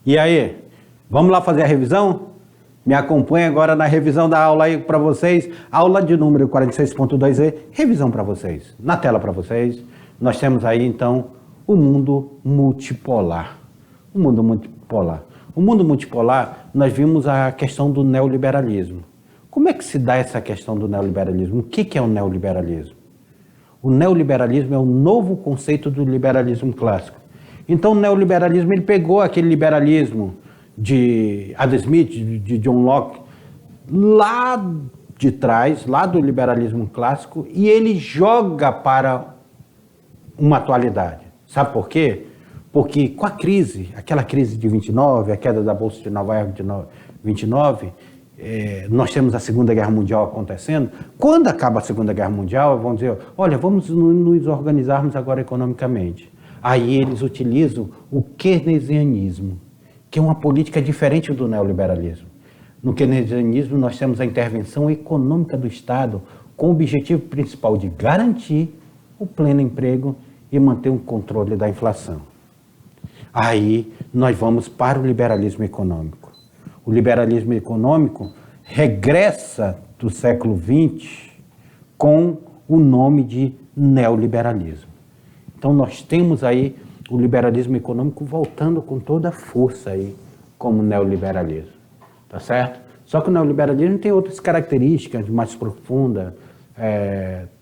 E aí, vamos lá fazer a revisão? Me acompanhe agora na revisão da aula aí para vocês. Aula de número 46.2e, revisão para vocês. Na tela para vocês, nós temos aí então o mundo multipolar. O mundo multipolar. O mundo multipolar, nós vimos a questão do neoliberalismo. Como é que se dá essa questão do neoliberalismo? O que é o neoliberalismo? O neoliberalismo é um novo conceito do liberalismo clássico. Então o neoliberalismo, ele pegou aquele liberalismo de Adam Smith, de John Locke, lá de trás, lá do liberalismo clássico, e ele joga para uma atualidade. Sabe por quê? Porque com a crise, aquela crise de 29, a queda da Bolsa de Nova York de 29, nós temos a Segunda Guerra Mundial acontecendo. Quando acaba a Segunda Guerra Mundial, vão dizer, olha, vamos nos organizarmos agora economicamente. Aí eles utilizam o keynesianismo, que é uma política diferente do neoliberalismo. No keynesianismo, nós temos a intervenção econômica do Estado com o objetivo principal de garantir o pleno emprego e manter um controle da inflação. Aí nós vamos para o liberalismo econômico. O liberalismo econômico regressa do século XX com o nome de neoliberalismo. Então nós temos aí o liberalismo econômico voltando com toda a força aí como neoliberalismo, tá certo? Só que o neoliberalismo tem outras características mais profundas,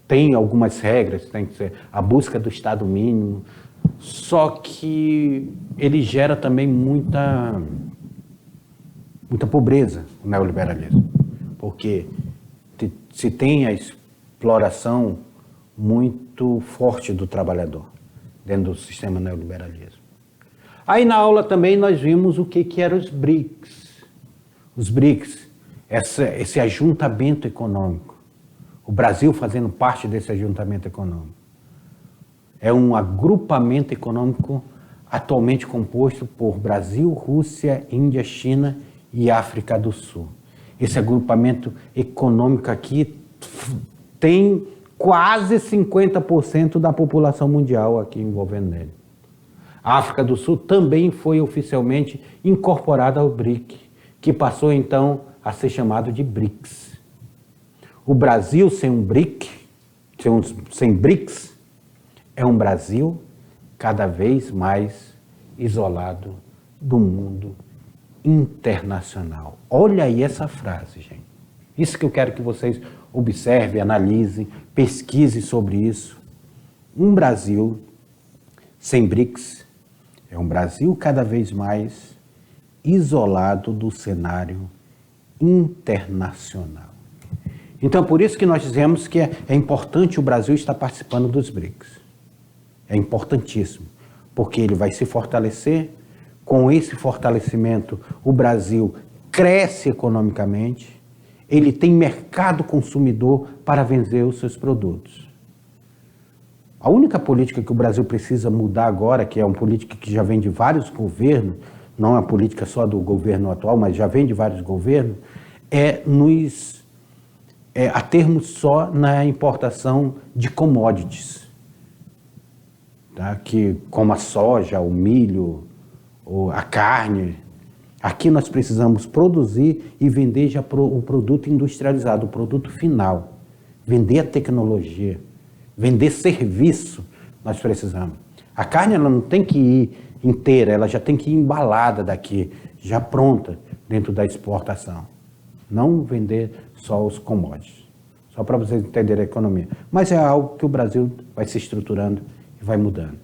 tem algumas regras, tem que ser a busca do Estado mínimo, só que ele gera também muita pobreza, o neoliberalismo, porque se tem a exploração muito forte do trabalhador dentro do sistema neoliberalismo. Aí na aula também nós vimos o que eram os BRICS. Os BRICS, esse ajuntamento econômico. O Brasil fazendo parte desse ajuntamento econômico. É um agrupamento econômico atualmente composto por Brasil, Rússia, Índia, China e África do Sul. Esse agrupamento econômico aqui tem quase 50% da população mundial aqui envolvendo nele. A África do Sul também foi oficialmente incorporada ao BRIC, que passou então a ser chamado de BRICS. O Brasil sem um BRIC, sem BRICS, é um Brasil cada vez mais isolado do mundo internacional. Olha aí essa frase, gente. Isso que eu quero que vocês observem, analisem, pesquisem sobre isso. Um Brasil sem BRICS é um Brasil cada vez mais isolado do cenário internacional. Então, por isso que nós dizemos que é importante o Brasil estar participando dos BRICS. É importantíssimo, porque ele vai se fortalecer. Com esse fortalecimento, o Brasil cresce economicamente, ele tem mercado consumidor para vender os seus produtos. A única política que o Brasil precisa mudar agora, que é uma política que já vem de vários governos, não é uma política só do governo atual, mas já vem de vários governos, é a termos só na importação de commodities, tá? Que, como a soja, o milho, a carne. Aqui nós precisamos produzir e vender já o produto industrializado, o produto final. Vender a tecnologia, vender serviço, nós precisamos. A carne ela não tem que ir inteira, ela já tem que ir embalada daqui, já pronta dentro da exportação. Não vender só os commodities, só para vocês entenderem a economia. Mas é algo que o Brasil vai se estruturando e vai mudando.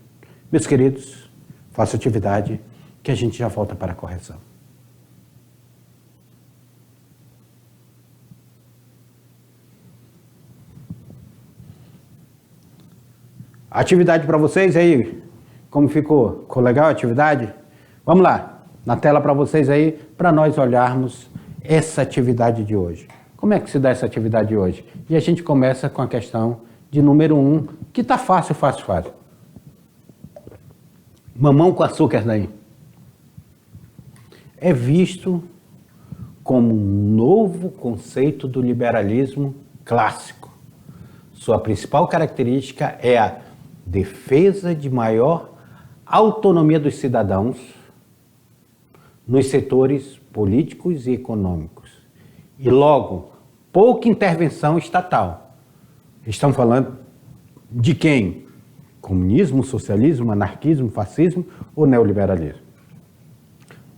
Meus queridos, façam atividade que a gente já volta para a correção. Atividade para vocês aí, como ficou? Ficou legal a atividade? Vamos lá, na tela para vocês aí, para nós olharmos essa atividade de hoje. Como é que se dá essa atividade de hoje? E a gente começa com a questão de número 1, que está fácil. Mamão com açúcar daí. É visto como um novo conceito do liberalismo clássico. Sua principal característica é a defesa de maior autonomia dos cidadãos nos setores políticos e econômicos. E logo, pouca intervenção estatal. Estamos falando de quem? Comunismo, socialismo, anarquismo, fascismo ou neoliberalismo?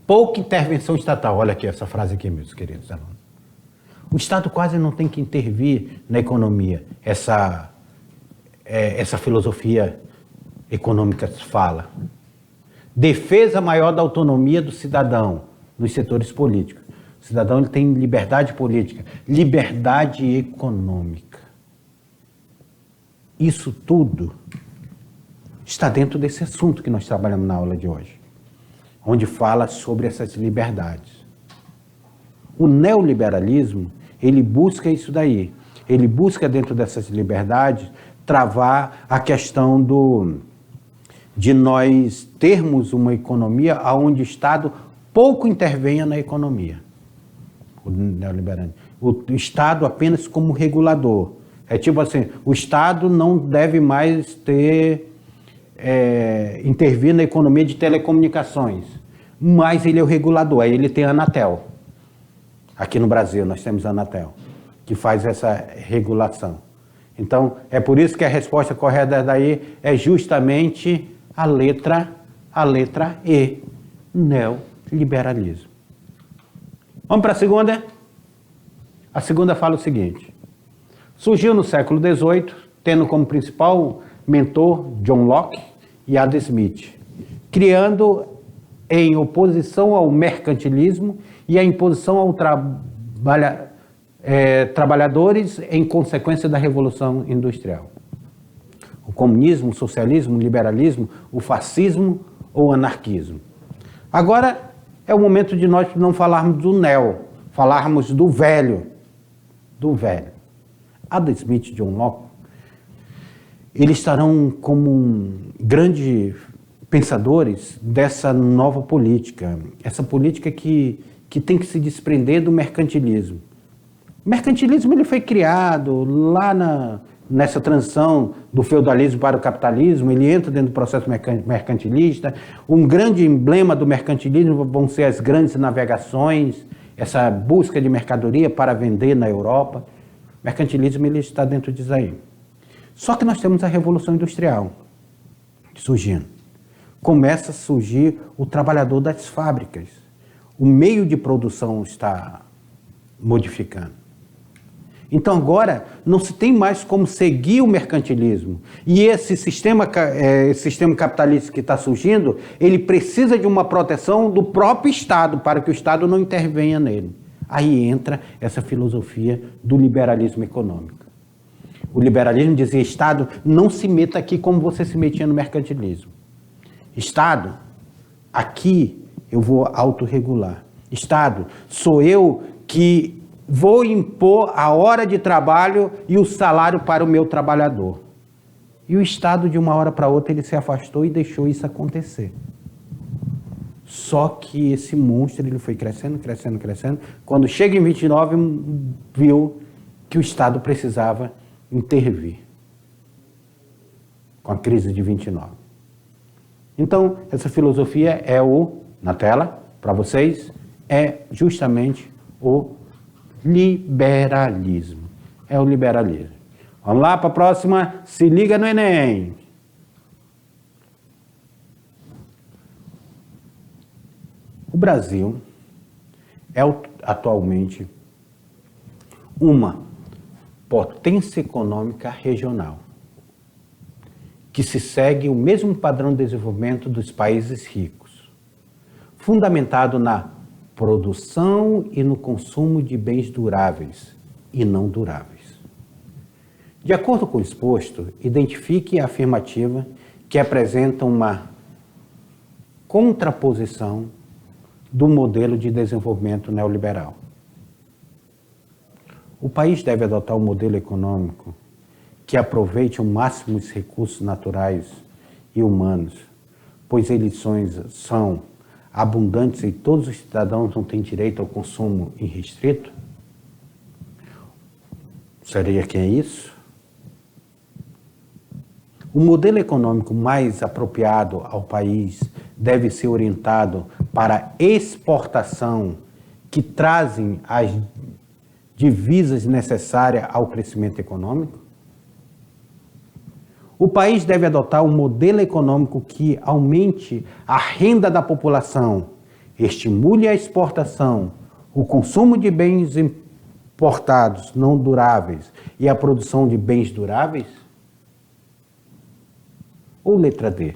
Pouca intervenção estatal. Olha aqui essa frase aqui, meus queridos alunos. O Estado quase não tem que intervir na economia. Essa filosofia econômica fala. Defesa maior da autonomia do cidadão nos setores políticos. O cidadão ele tem liberdade política, liberdade econômica. Isso tudo está dentro desse assunto que nós trabalhamos na aula de hoje, onde fala sobre essas liberdades. O neoliberalismo, ele busca isso daí. Ele busca, dentro dessas liberdades, travar a questão de nós termos uma economia onde o Estado pouco intervenha na economia. O neoliberalismo. O Estado apenas como regulador. É tipo assim, o Estado não deve mais intervir na economia de telecomunicações, mas ele é o regulador, aí ele tem a Anatel. Aqui no Brasil nós temos a Anatel, que faz essa regulação. Então, é por isso que a resposta correta daí é justamente a letra E, neoliberalismo. Vamos para a segunda? A segunda fala o seguinte: surgiu no século XVIII, tendo como principal mentor John Locke e Adam Smith, criando em oposição ao mercantilismo e a imposição ao trabalhadores em consequência da Revolução Industrial. O comunismo, o socialismo, o liberalismo, o fascismo ou o anarquismo. Agora é o momento de nós não falarmos do neo, falarmos do velho. Do velho. Adam Smith e John Locke, eles estarão como grandes pensadores dessa nova política. Essa política que tem que se desprender do mercantilismo. O mercantilismo ele foi criado lá nessa transição do feudalismo para o capitalismo, ele entra dentro do processo mercantilista. Um grande emblema do mercantilismo vão ser as grandes navegações, essa busca de mercadoria para vender na Europa. O mercantilismo ele está dentro disso aí. Só que nós temos a Revolução Industrial surgindo. Começa a surgir o trabalhador das fábricas. O meio de produção está modificando. Então agora não se tem mais como seguir o mercantilismo. E esse sistema capitalista que está surgindo, ele precisa de uma proteção do próprio Estado, para que o Estado não intervenha nele. Aí entra essa filosofia do liberalismo econômico. O liberalismo dizia: Estado, não se meta aqui como você se metia no mercantilismo. Estado, aqui eu vou autorregular. Estado, sou eu que vou impor a hora de trabalho e o salário para o meu trabalhador. E o Estado, de uma hora para outra, ele se afastou e deixou isso acontecer. Só que esse monstro ele foi crescendo, crescendo, crescendo. Quando chega em 29, viu que o Estado precisava intervir com a crise de 29. Então, essa filosofia é na tela, para vocês, é justamente o liberalismo. É o liberalismo. Vamos lá para a próxima. Se liga no Enem. O Brasil é atualmente uma potência econômica regional que se segue o mesmo padrão de desenvolvimento dos países ricos, fundamentado na produção e no consumo de bens duráveis e não duráveis. De acordo com o exposto, identifique a afirmativa que apresenta uma contraposição do modelo de desenvolvimento neoliberal. O país deve adotar um modelo econômico que aproveite ao máximo os recursos naturais e humanos, pois eles são abundantes e todos os cidadãos não têm direito ao consumo irrestrito? Seria que é isso? O modelo econômico mais apropriado ao país deve ser orientado para exportação, que trazem as divisas necessárias ao crescimento econômico? O país deve adotar um modelo econômico que aumente a renda da população, estimule a exportação, o consumo de bens importados não duráveis e a produção de bens duráveis? Ou letra D,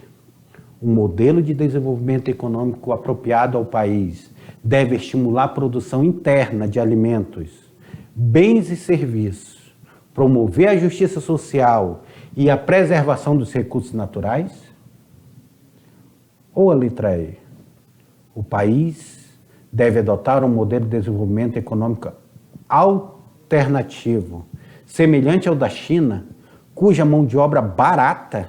um modelo de desenvolvimento econômico apropriado ao país deve estimular a produção interna de alimentos, bens e serviços, promover a justiça social e a preservação dos recursos naturais? Ou a letra E, o país deve adotar um modelo de desenvolvimento econômico alternativo, semelhante ao da China, cuja mão de obra barata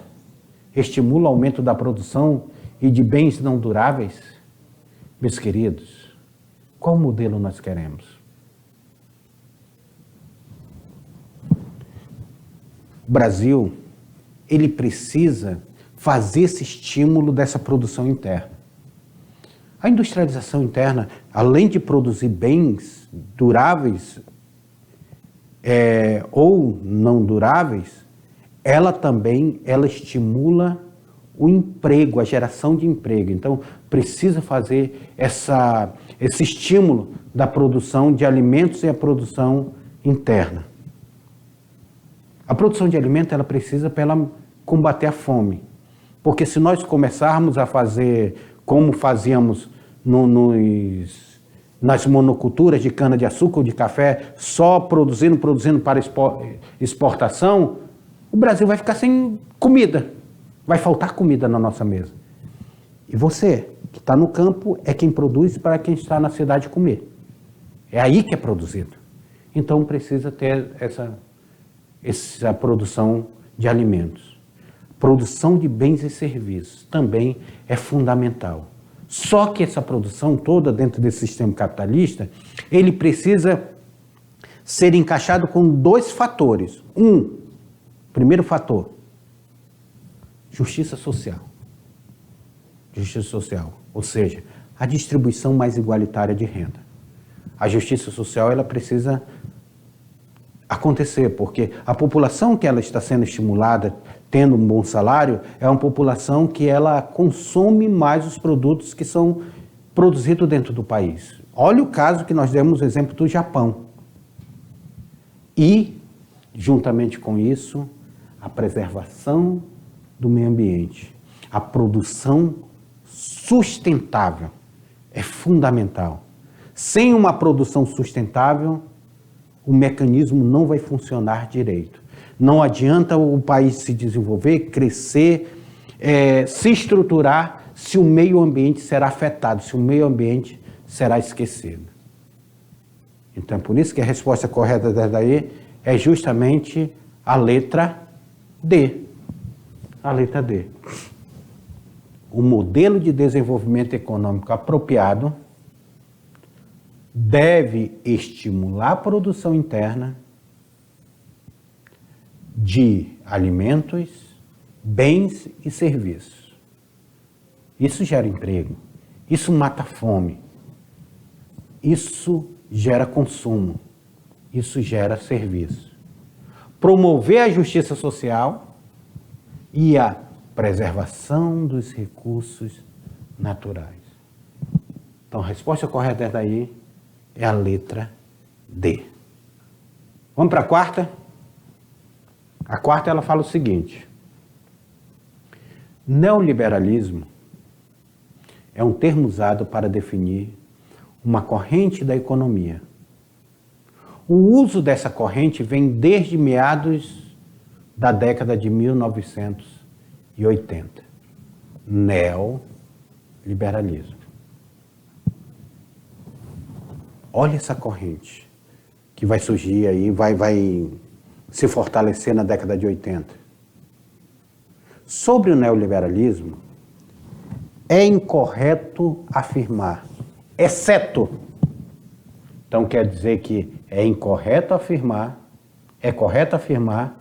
estimula o aumento da produção e de bens não duráveis? Meus queridos, qual modelo nós queremos? O Brasil, ele precisa fazer esse estímulo dessa produção interna. A industrialização interna, além de produzir bens duráveis ou não duráveis, ela estimula o emprego, a geração de emprego. Então, precisa fazer esse estímulo da produção de alimentos e a produção interna. A produção de alimentos, ela precisa para ela combater a fome. Porque se nós começarmos a fazer como fazíamos nas monoculturas de cana-de-açúcar ou de café, só produzindo para exportação, o Brasil vai ficar sem comida. Vai faltar comida na nossa mesa. E você, que está no campo, é quem produz para quem está na cidade comer. É aí que é produzido. Então precisa ter essa produção de alimentos. Produção de bens e serviços também é fundamental. Só que essa produção toda dentro desse sistema capitalista, ele precisa ser encaixado com dois fatores. Primeiro fator, justiça social. Justiça social, ou seja, a distribuição mais igualitária de renda. A justiça social, ela precisa acontecer, porque a população que ela está sendo estimulada, tendo um bom salário, é uma população que ela consome mais os produtos que são produzidos dentro do país. Olha o caso que nós demos o exemplo do Japão. E, juntamente com isso, a preservação do meio ambiente, a produção sustentável é fundamental. Sem uma produção sustentável, o mecanismo não vai funcionar direito. Não adianta o país se desenvolver, crescer, se estruturar, se o meio ambiente será afetado, se o meio ambiente será esquecido. Então, por isso que a resposta correta daí é justamente a letra D. A letra D. O modelo de desenvolvimento econômico apropriado deve estimular a produção interna de alimentos, bens e serviços. Isso gera emprego, isso mata a fome, isso gera consumo, isso gera serviço. Promover a justiça social e a preservação dos recursos naturais. Então, a resposta correta daí é a letra D. Vamos para a quarta? A quarta, ela fala o seguinte: neoliberalismo é um termo usado para definir uma corrente da economia. O uso dessa corrente vem desde meados da década de 1980. Neoliberalismo. Olha essa corrente que vai surgir aí, vai se fortalecer na década de 80. Sobre o neoliberalismo, é incorreto afirmar, exceto. Então quer dizer que é incorreto afirmar, é correto afirmar,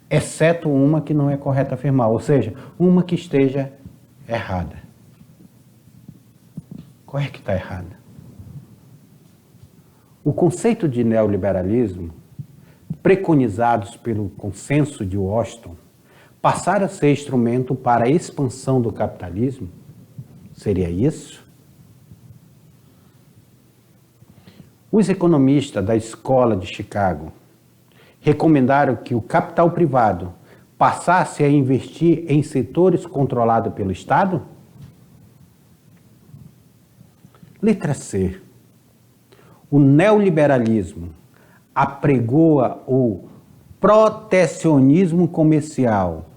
exceto uma que não é correto afirmar, ou seja, uma que esteja errada. Qual é que está errada? O conceito de neoliberalismo, preconizados pelo consenso de Washington, passar a ser instrumento para a expansão do capitalismo? Seria isso? Os economistas da Escola de Chicago recomendaram que o capital privado passasse a investir em setores controlados pelo Estado? Letra C. O neoliberalismo apregoa o protecionismo comercial,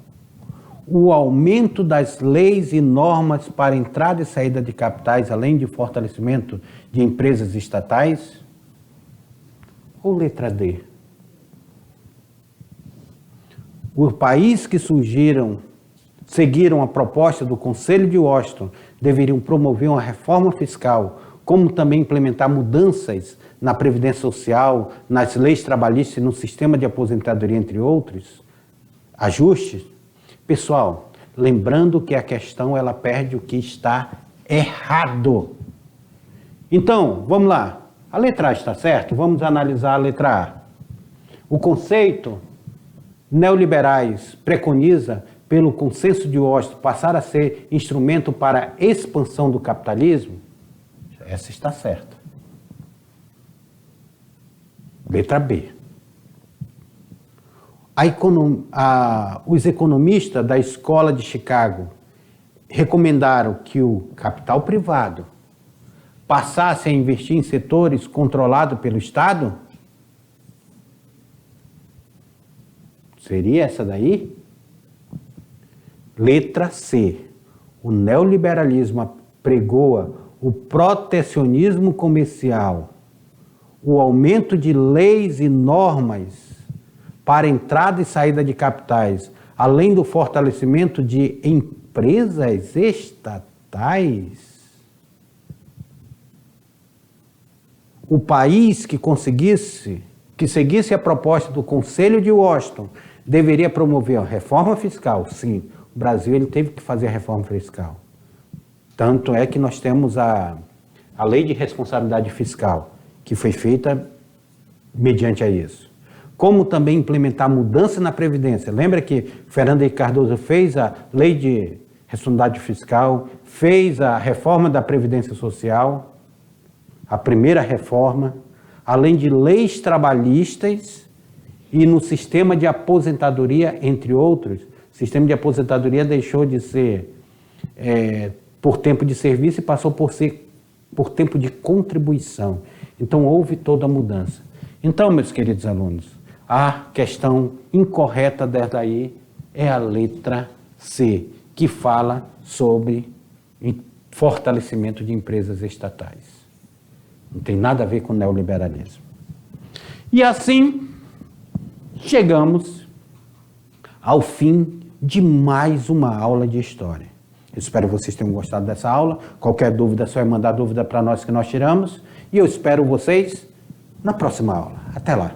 o aumento das leis e normas para entrada e saída de capitais, além de fortalecimento de empresas estatais? Ou letra D? Os países que seguiram a proposta do Conselho de Washington deveriam promover uma reforma fiscal, como também implementar mudanças na Previdência Social, nas leis trabalhistas e no sistema de aposentadoria, entre outros ajustes. Pessoal, lembrando que a questão ela perde o que está errado. Então, vamos lá. A letra A está certo? Vamos analisar a letra A. O conceito neoliberais preconiza, pelo consenso de Washington, passar a ser instrumento para a expansão do capitalismo? Essa está certa. Letra B. Os economistas da Escola de Chicago recomendaram que o capital privado passasse a investir em setores controlados pelo Estado? Seria essa daí? Letra C. O neoliberalismo apregoa o protecionismo comercial, o aumento de leis e normas para entrada e saída de capitais, além do fortalecimento de empresas estatais. O país que seguisse a proposta do Conselho de Washington deveria promover a reforma fiscal. Sim, o Brasil ele teve que fazer a reforma fiscal. Tanto é que nós temos a Lei de Responsabilidade Fiscal, que foi feita mediante a isso. Como também implementar mudança na Previdência. Lembra que Fernando Henrique Cardoso fez a Lei de Responsabilidade Fiscal, fez a reforma da Previdência Social, a primeira reforma, além de leis trabalhistas e no sistema de aposentadoria, entre outros. O sistema de aposentadoria deixou de ser por tempo de serviço e passou por ser por tempo de contribuição. Então, houve toda a mudança. Então, meus queridos alunos, a questão incorreta dessa aí é a letra C, que fala sobre fortalecimento de empresas estatais. Não tem nada a ver com neoliberalismo. E assim, chegamos ao fim de mais uma aula de História. Eu espero que vocês tenham gostado dessa aula. Qualquer dúvida, só é mandar dúvida para nós que nós tiramos. E eu espero vocês na próxima aula. Até lá!